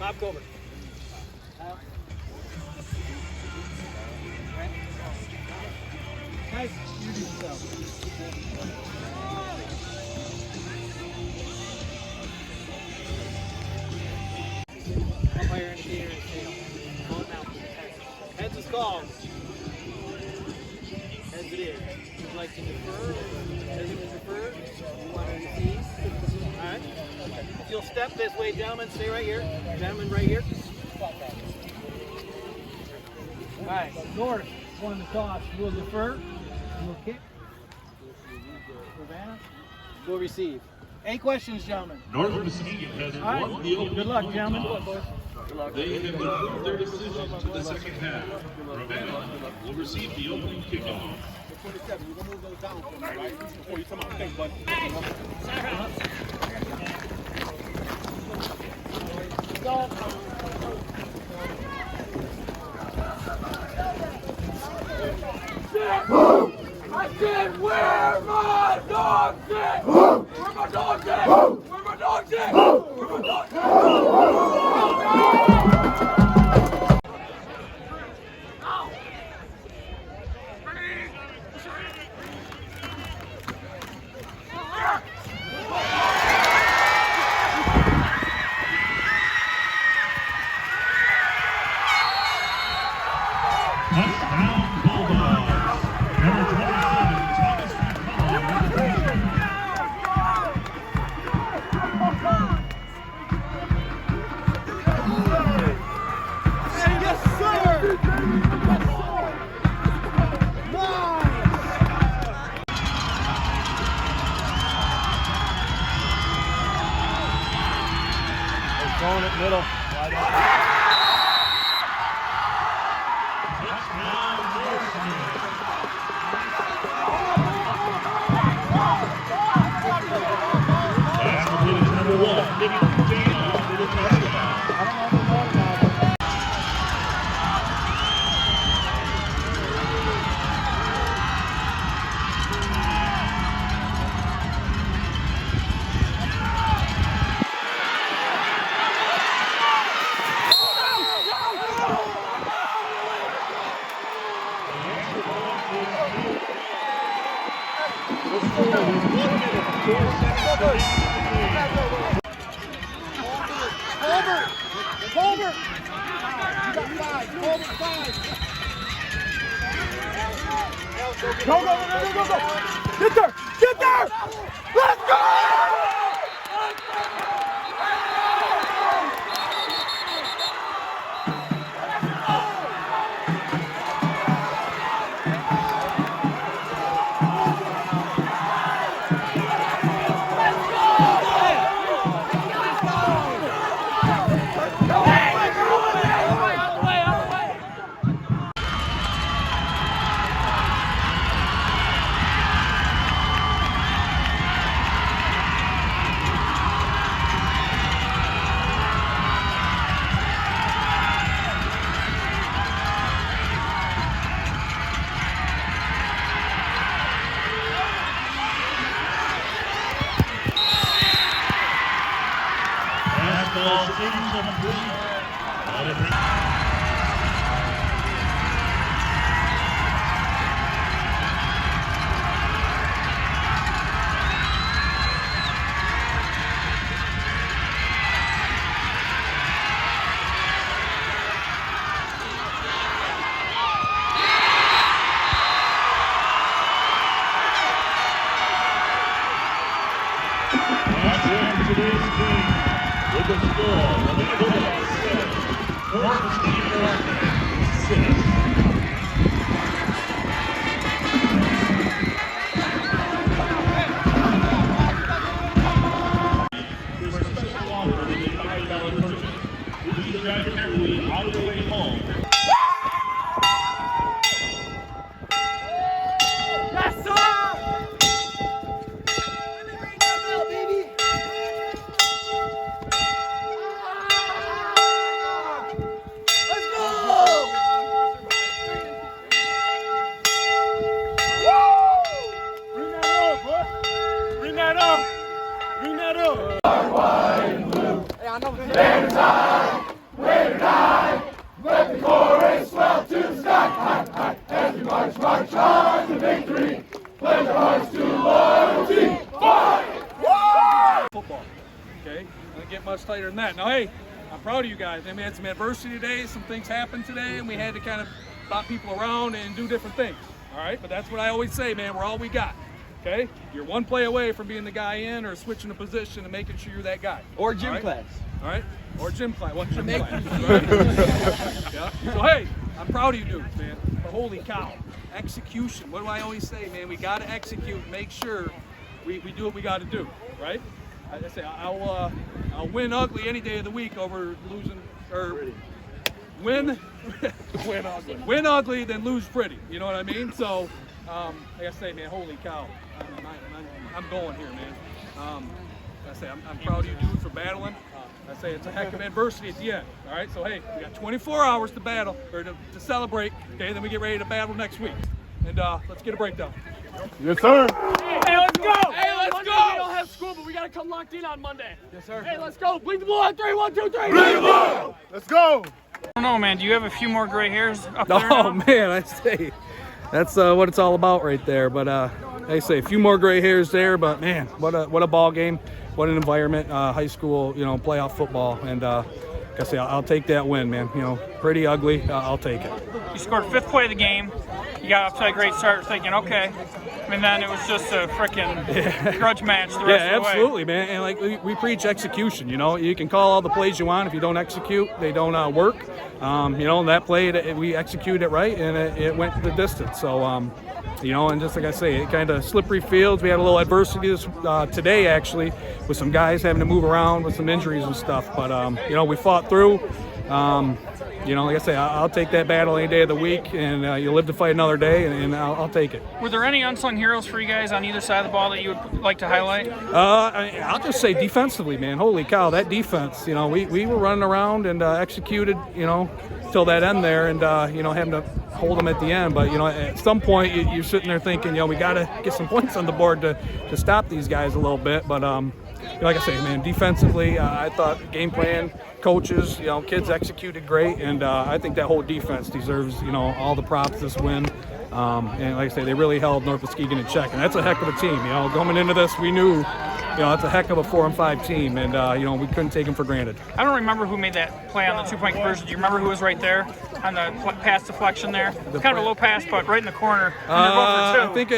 Hop over. Nice. You do yourself. Umpire indicator is tail. Call it now. Heads is called. Heads it is. Would you like to defer? Does it defer? You want to receive? Alright. If you'll step this way, gentlemen, stay right here. Gentlemen, right here. Alright, North won the toss. We'll defer. We'll kick. Ravenna. We'll receive. 8 questions, gentlemen. North Muskegon has won the opening. Good luck, gentlemen. They have moved their decision to the second half. Ravenna will receive the opening kickoff. 27, you're gonna move those down for me, right? Before you come out, thanks, bud. I said, where my dogs at? Where my dogs at? Where my dogs at? Where my dogs at? Touchdown Bulldogs. Number 27, Thomas McCullough with the catch. Yes, sir! They're throwing it middle. Wide open. Number 1, DeCamp for the touchdown. Over! You got 5. Over 5. Go! Get there! Get there! Let's go! Ball 87-3. That's it for today's game. With the score, the Bulldogs 7, North Muskegon 6. For a special offer with a $5 purchase, please drive carefully on the way home. White and blue, every time. March, march on to victory. Pledge our hearts to loyalty. Fight! Football. Okay? Doesn't get much tighter than that. Now, hey, I'm proud of you guys. I mean, we had some adversity today. Some things happened today, and we had to kind of stop people around and do different things. All right? But that's what I always say, man. We're all we got. Okay? You're one play away from being the guy in or switching a position and making sure you're that guy. Or gym class. All right? Or gym class. What gym class? Right? Yeah. So, hey, I'm proud of you dudes, man. But holy cow. Execution. What do I always say, man? We got to execute and make sure we do what we got to do, right? I say I'll win ugly any day of the week over losing, or win ugly then lose pretty. You know what I mean? So, like I say, man, holy cow, I'm going here, man. I say I'm proud of you dudes for battling. I say it's a heck of adversity at the end. All right, so hey, we got 24 hours to battle or to celebrate. Okay, then we get ready to battle next week, and let's get a breakdown. Yes, sir. Hey, let's go! Hey, let's go! We don't have school, but we gotta come locked in on Monday. Yes, sir. Hey, let's go! Bleed the blue on 3, 1, 2, 3! Bleed the blue! Let's go. I don't know, man. Do you have a few more gray hairs up there Oh now? man, I say that's what it's all about right there. But I say a few more gray hairs there. But man, what a ball game, what an environment, high school, playoff football, and I say I'll take that win, man. Pretty ugly, I'll take it. You scored 5th play of the game. You got off to a great start, thinking, okay. And then it was just a freaking grudge match the rest of the way. Absolutely, man. And like we preach execution. You can call all the plays you want. If you don't execute, they don't work. That play we executed it right, and it went the distance. So, and just like I say, it kind of slippery fields. We had a little adversity today, actually, with some guys having to move around with some injuries and stuff. But we fought through. Like I say, I'll take that battle any day of the week, and you live to fight another day, and I'll take it. Were there any unsung heroes for you guys on either side of the ball that you would like to highlight? I'll just say defensively, man. Holy cow, that defense. We were running around and executed, till that end there, and having to hold them at the end. But at some point you're sitting there thinking, we got to get some points on the board to stop these guys a little bit. But like I say, man, defensively, I thought game plan, coaches, kids executed great, and I think that whole defense deserves, all the props this win. And like I say, they really held North Muskegon in check, and that's a heck of a team. Going into this, we knew, it's a heck of a 4-5 team, and we couldn't take them for granted. I don't remember who made that play on the 2-point conversion. Do you remember who was right there on the pass deflection there? Kind of a low pass, but right in the corner. I think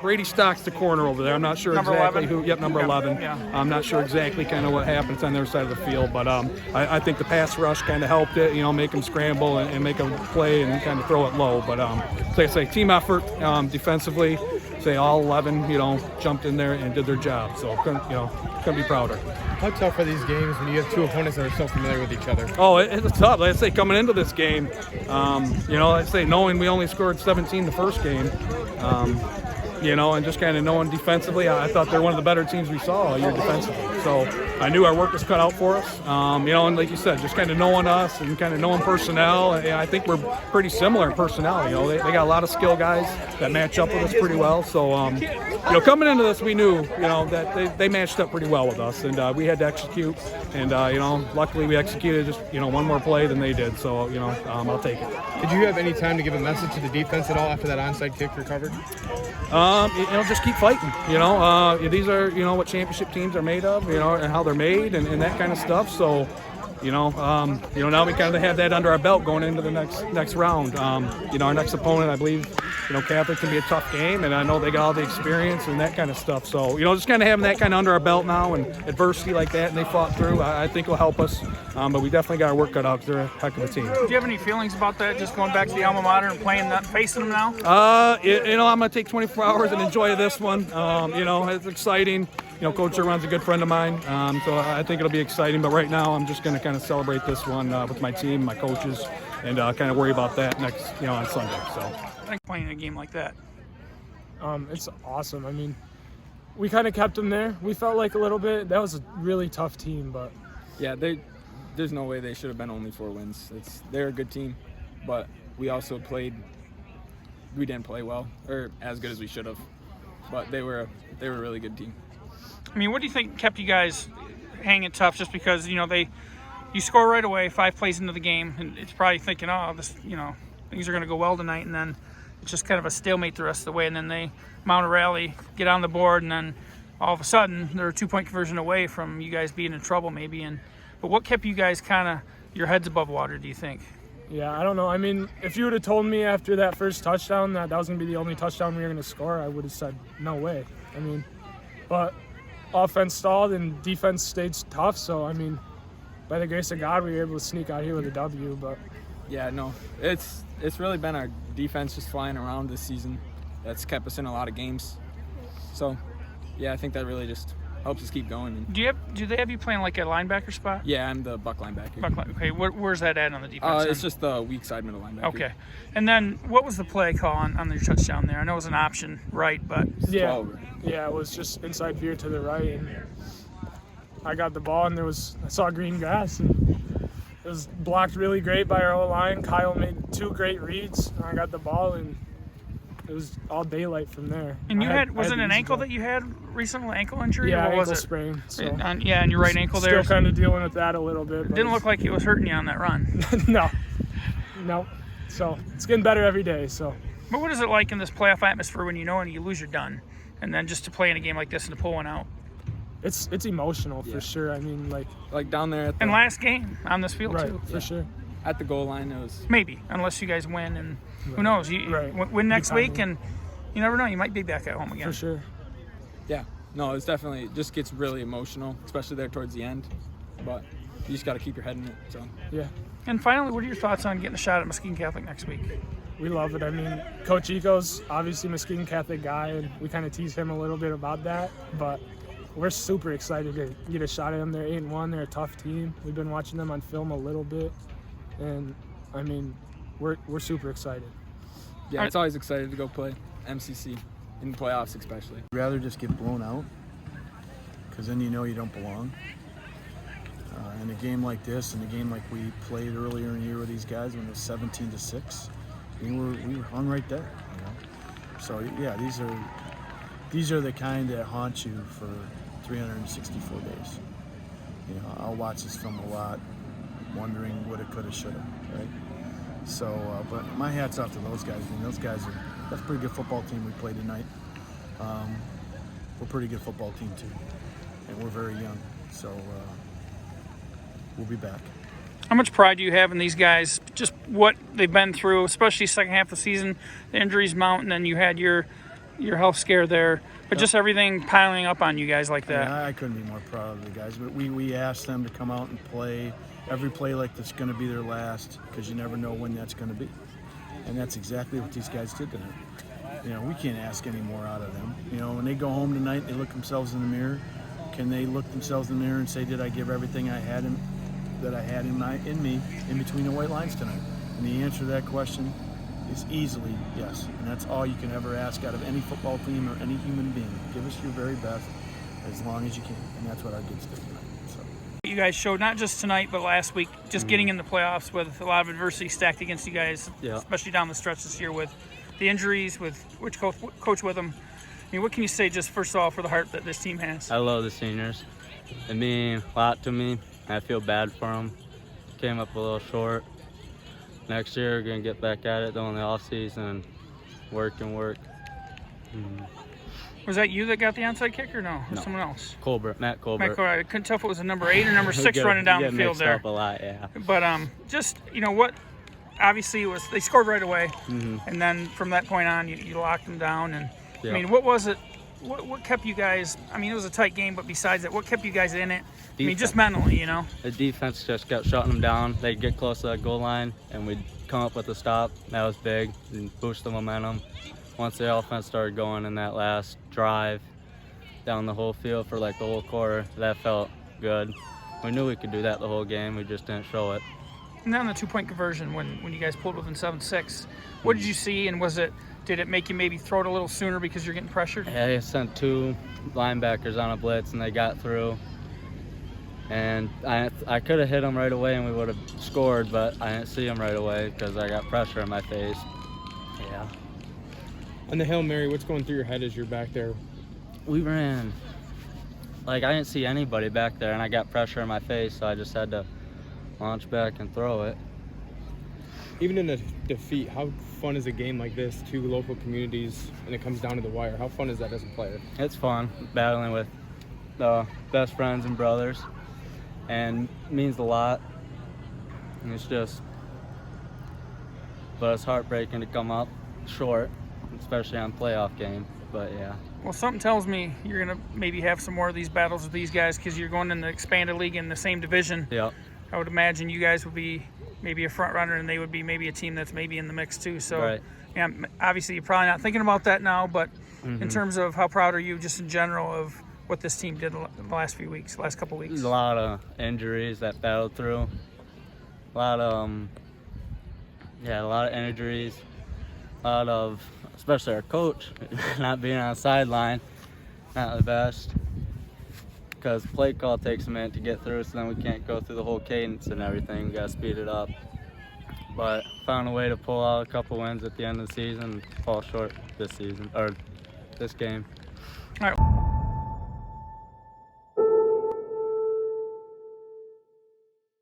Brady Stock's the corner over there. I'm not sure Number exactly 11? who. Yep, number 11. Yeah. I'm not sure exactly kind of what happened. It's on the other side of the field, but I think the pass rush kind of helped it. Make them scramble and make a play and kind of throw it low. But like I say, team effort defensively. Say all 11, jumped in there and did their job. So couldn't be prouder. How tough are these games when you have two opponents that are so familiar with each other? Oh, it's tough. Like I say, coming into this game, I say knowing we only scored 17 the first game, and just kind of knowing defensively, I thought they're one of the better teams we saw all year defensively. So I knew our work was cut out for us. And like you said, just kind of knowing us and kind of knowing personnel. And I think we're pretty similar in personnel. They got a lot of skill guys that match up with us pretty well. So, coming into this, we knew, that they matched up pretty well with us, and we had to execute. And, luckily we executed just, one more play than they did. So, I'll take it. Did you have any time to give a message to the defense at all after that onside kick recovered? Just keep fighting. These are, what championship teams are made of, and how they're made and that kind of stuff. So, now we kind of have that under our belt going into the next round. Our next opponent, I believe, Catholic can be a tough game, and I know they got all the experience and that kind of stuff. So, just kind of having that kind of under our belt now and adversity like that, and they fought through, I think will help us. But we definitely got our work cut out because they're a heck of a team. Do you have any feelings about that, just going back to the alma mater and facing them now? I'm going to take 24 hours and enjoy this one. It's exciting. Coach runs a good friend of mine, so I think it'll be exciting. But right now, I'm just going to kind of celebrate this one with my team, my coaches, and kind of worry about that next, on Sunday. So, I think playing a game like that. It's awesome. I mean, we kind of kept them there. We felt like a little bit. That was a really tough team, but Yeah, there's no way they should have been only 4 wins. They're a good team, but we didn't play well or as good as we should have. But they were a really good team. I mean, what do you think kept you guys hanging tough? Just because you score right away, 5 plays into the game, and it's probably thinking, things are going to go well tonight, and then it's just kind of a stalemate the rest of the way, and then they mount a rally, get on the board, and then all of a sudden they're a 2-point conversion away from you guys being in trouble maybe. But what kept you guys kind of your heads above water, do you think? Yeah, I don't know. I mean, if you would have told me after that first touchdown that was going to be the only touchdown we were going to score, I would have said, no way. I mean, but offense stalled and defense stayed tough. So, I mean, by the grace of God, we were able to sneak out here with a W. But Yeah, no, it's really been our defense just flying around this season that's kept us in a lot of games. So, yeah, I think that really just helps us keep going. And Do they have you playing like a linebacker spot? yeah, I'm the buck linebacker. Okay, where's that at on the defense? It's just the weak side middle linebacker. Okay. And then what was the play call on your touchdown there? I know it was an option, right? But yeah, it was just inside veer to the right. And I got the ball, and I saw green grass, and it was blocked really great by our O-line. Kyle made 2 great reads, and I got the ball, and it was all daylight from there. And was it an ankle that you had recently, ankle injury? Yeah, or what ankle was it? sprain. So. On your right ankle there. Still kind of dealing with that a little bit. It didn't look like it was hurting you on that run. No. So it's getting better every day. So. But what is it like in this playoff atmosphere when you know and you lose, you're done, and then just to play in a game like this and to pull one out? It's emotional for sure. I mean, like down there at the last game on this field too. For sure. At the goal line, it was maybe, unless you guys win, and who knows? You win next week, and you never know. You might be back at home again. For sure. Yeah. No, it's definitely it just gets really emotional, especially there towards the end. But you just got to keep your head in it. So yeah. And finally, what are your thoughts on getting a shot at Muskegon Catholic next week? We love it. I mean, Coach Eco's obviously a Muskegon Catholic guy, and we kind of tease him a little bit about that. But we're super excited to get a shot at them. They're 8-1. They're a tough team. We've been watching them on film a little bit, and I mean, we're super excited. Yeah, it's always exciting to go play MCC in the playoffs, especially. I'd rather just get blown out, because then you know you don't belong. In a game like this, in a game like we played earlier in the year with these guys when it was 17-6, we were hung right there. You know? So yeah, these are the kind that haunt you for 364 days. You know, I'll watch this film a lot, wondering what it could have, should have, right? So, but my hat's off to those guys. I mean, that's a pretty good football team we played tonight. We're a pretty good football team too, and we're very young. So we'll be back. How much pride do you have in these guys? Just what they've been through, especially second half of the season, the injuries mount, and then you had your health scare there. But just everything piling up on you guys like that. I couldn't be more proud of the guys. But we asked them to come out and play. Every play like this is going to be their last, because you never know when that's going to be. And that's exactly what these guys did tonight. You know, we can't ask any more out of them. You know, when they go home tonight, they look themselves in the mirror. Can they look themselves in the mirror and say, did I give everything I had in me in between the white lines tonight? And the answer to that question is easily yes. And that's all you can ever ask out of any football team or any human being. Give us your very best as long as you can. And that's what our kids did tonight. So. You guys showed not just tonight, but last week, just getting in the playoffs with a lot of adversity stacked against you guys, especially down the stretch this year with the injuries, with which coach with them. I mean, what can you say just first of all for the heart that this team has? I love the seniors. They mean a lot to me. I feel bad for them. Came up a little short. Next year, we're going to get back at it, though, in the offseason, and work. Was that you that got the onside kick or no? Or someone else? Matt Colbert. I couldn't tell if it was a number 8 or number 6 running down the field there. Up a lot, yeah. But just, you know what, obviously it was, they scored right away. And then from that point on, you locked them down. And I mean, what was it? What kept you guys? I mean, it was a tight game, but besides that, what kept you guys in it? Defense. I mean, just mentally, you know? The defense just kept shutting them down. They'd get close to that goal line, and we'd come up with a stop. That was big, and boost the momentum. Once the offense started going in that last drive down the whole field for like the whole quarter, that felt good. We knew we could do that the whole game. We just didn't show it. And then the 2-point conversion when you guys pulled within 7-6, what did you see, and did it make you maybe throw it a little sooner because you're getting pressured? Yeah, they sent 2 linebackers on a blitz, and they got through. And I could have hit them right away, and we would have scored, but I didn't see them right away because I got pressure in my face. Yeah. On the Hail Mary, what's going through your head as you're back there? We ran. Like, I didn't see anybody back there, and I got pressure in my face, so I just had to launch back and throw it. Even in a defeat, how fun is a game like this? Two local communities, and it comes down to the wire. How fun is that as a player? It's fun battling with best friends and brothers, and means a lot. And it's just, but it's heartbreaking to come up short, especially on playoff game. But yeah. Well, something tells me you're going to maybe have some more of these battles with these guys because you're going in the expanded league in the same division. Yep. I would imagine you guys would be maybe a front runner and they would be maybe a team that's maybe in the mix too. So, right. Yeah, obviously you're probably not thinking about that now, but in terms of how proud are you just in general of what this team did in the last few weeks, last couple weeks? A lot of injuries that battled through. A lot of injuries. A lot of, especially our coach, not being on the sideline, not the best. Because play call takes a minute to get through, so then we can't go through the whole cadence and everything. We got to speed it up. But found a way to pull out a couple wins at the end of the season and fall short this season, or this game. All right.